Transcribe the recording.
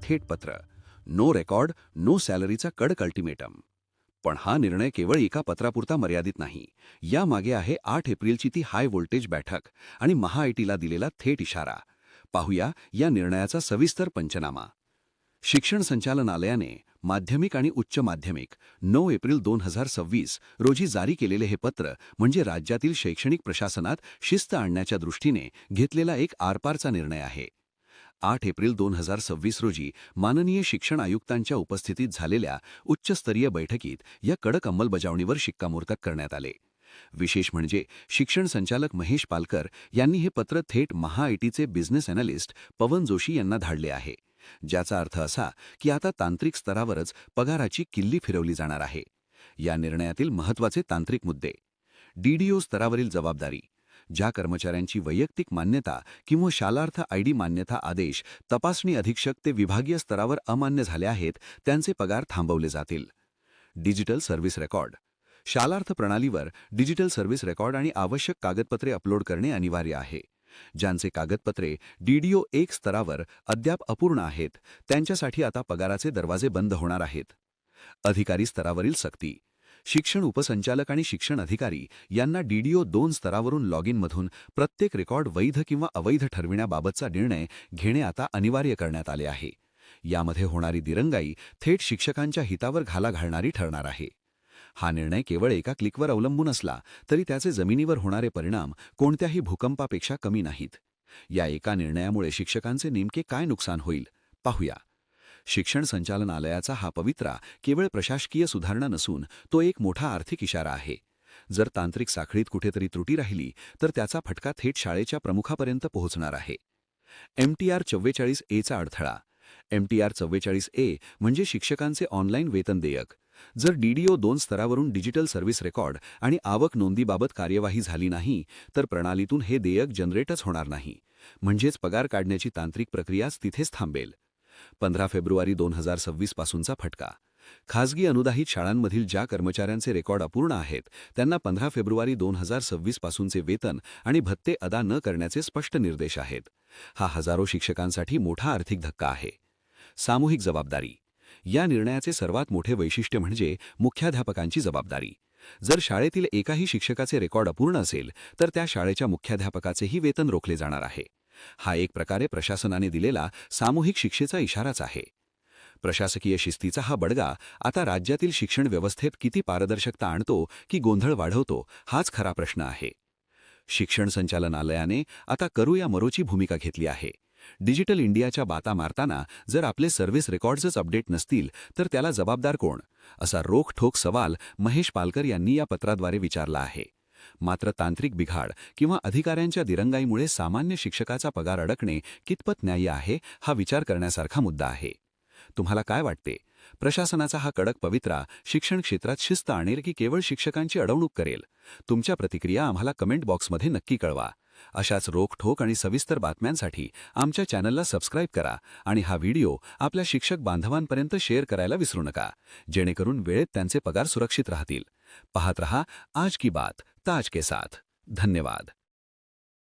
थेट पत्र, no record no सॅलरीचा कडक अल्टिमेटम. पण हा निर्णय केवळ एका पत्रापुरता मर्यादित नाही. यामागे आहे 8 एप्रिलची ती हाय व्होल्टेज बैठक आणि महाआयटीला दिलेला थेट इशारा. पाहूया या निर्णयाचा सविस्तर पंचनामा. शिक्षण संचालनालयाने माध्यमिक आणि उच्च माध्यमिक 9 एप्रिल 2026 रोजी जारी केलेले हे पत्र म्हणजे राज्यातील शैक्षणिक प्रशासनात शिस्त आणण्याच्या दृष्टीने घेतलेला एक आरपारचा निर्णय आहे. 8 एप्रिल 2026 रोजी माननीय शिक्षण आयुक्तांच्या उपस्थितीत झालेल्या उच्चस्तरीय बैठकीत या कडक अंमलबजावणीवर शिक्कामोर्तब करण्यात आले. विशेष म्हणजे शिक्षण संचालक महेश पालकर यांनी हे पत्र थेट महाआयटीचे बिझनेस अॅनालिस्ट पवन जोशी यांना धाडले आहे, ज्याचा अर्थ असा की आता तांत्रिक स्तरावरच पगाराची किल्ली फिरवली जाणार आहे. या निर्णयातील महत्त्वाचे तांत्रिक मुद्दे: डीडीओ स्तरावरील जबाबदारी. ज्या कर्मचाऱ्यांची वैयक्तिक मान्यता किंवा शालार्थ आयडी मान्यता आदेश तपासणी अधीक्षक ते विभागीय स्तरावर अमान्य झाले आहेत, त्यांचे पगार थांबवले जातील. Digital service record. शालार्थ प्रणालीवर डिजिटल सर्व्हिस रेकॉर्ड आणि आवश्यक कागदपत्रे अपलोड करणे अनिवार्य आहे. ज्यांचे कागदपत्रे डीडीओ 1 स्तरावर अद्याप अपूर्ण आहेत, त्यांच्यासाठी आता पगाराचे दरवाजे बंद होणार आहेत. अधिकारी स्तरावरील सक्ती. शिक्षण उपसंचालक आणि शिक्षण अधिकारी यांना डीडीओ 2 स्तरावरून लॉग इनमधून प्रत्येक रेकॉर्ड वैध किंवा अवैध ठरविण्याबाबतचा निर्णय घेणे आता अनिवार्य करण्यात आले आहे. यामध्ये होणारी दिरंगाई थेट शिक्षकांच्या हितावर घाला घालणारी ठरणार आहे. हा निर्णय केवळ एका क्लिकवर अवलंबून असला तरी त्याचे जमिनीवर होणारे परिणाम कोणत्याही भूकंपापेक्षा कमी नाहीत. या एका निर्णयामुळे शिक्षकांचे नेमके काय नुकसान होईल, पाहूया. शिक्षण संचालनालयाचा हा पवित्रा केवळ प्रशासकीय सुधारणा नसून तो एक मोठा आर्थिक इशारा आहे. जर तांत्रिक साखळीत कुठेतरी त्रुटी राहिली तर त्याचा फटका थेट शाळेच्या प्रमुखापर्यंत पोहोचणार आहे. MTR 44A चा अडथळा. MTR 44A म्हणजे शिक्षकांचे ऑनलाईन वेतन देयक. जर डीडीओ 2 स्तरावरून डिजिटल सर्व्हिस रेकॉर्ड आणि आवक नोंदीबाबत कार्यवाही झाली नाही तर प्रणालीतून हे देयक जनरेटच होणार नाही. म्हणजेच पगार काढण्याची तांत्रिक प्रक्रियाच तिथेच थांबेल. 15 फेब्रुवारी 2026 पासूनचा फटका. खासगी अनुदानित शाळांमधील ज्या कर्मचाऱ्यांचे रेकॉर्ड अपूर्ण आहेत त्यांना 15 फेब्रुवारी 2026 पासूनचे वेतन आणि भत्ते अदा न करण्याचे स्पष्ट निर्देश आहेत. हा हजारो शिक्षकांसाठी मोठा आर्थिक धक्का आहे. सामूहिक जबाबदारी. या निर्णयाचे सर्वात मोठे वैशिष्ट्य म्हणजे मुख्याध्यापकांची जबाबदारी. जर शाळेतील एकाही शिक्षकाचे रेकॉर्ड अपूर्ण असेल तर त्या शाळेच्या मुख्याध्यापकाचेही वेतन रोखले जाणार आहे. हा एक प्रकारे प्रशासनाने दिलेला सामूहिक शिक्षेचा इशाराच आहे. प्रशासकीय शिस्तीचा हा बडगा आता राज्यातील शिक्षण व्यवस्थेत किती पारदर्शकता आणतो की गोंधळ वाढवतो, हाच खरा प्रश्न आहे. शिक्षण संचालनालयाने आता करू या मरोची भूमिका घेतली आहे. डिजिटल इंडियाच्या बाता मारताना जर आपले सर्व्हिस रेकॉर्ड्सच अपडेट नसतील तर त्याला जबाबदार कोण, असा रोखठोक सवाल महेश पालकर यांनी या पत्राद्वारे विचारला आहे. मात्र तांत्रिक बिघाड किंवा अधिकाऱ्यांच्या दिरंगाईमुळे सामान्य शिक्षकाचा पगार अडकणे कितपत न्याय्य आहे, हा विचार करण्यासारखा मुद्दा आहे. तुम्हाला काय वाटते? प्रशासनाचा हा कडक पवित्रा शिक्षण क्षेत्रात शिस्त आणेल की केवळ शिक्षकांची अडवणूक करेल? तुमच्या प्रतिक्रिया आम्हाला कमेंट बॉक्समध्ये नक्की कळवा. अशाच रोखठोक आणि सविस्तर बातम्यांसाठी आमच्या चॅनलला सबस्क्राईब करा आणि हा व्हिडिओ आपल्या शिक्षक बांधवांपर्यंत शेअर करायला विसरू नका, जेणेकरून वेळेत त्यांचे पगार सुरक्षित राहतील. पाहत रहा आज की बात ताज के साथ. धन्यवाद.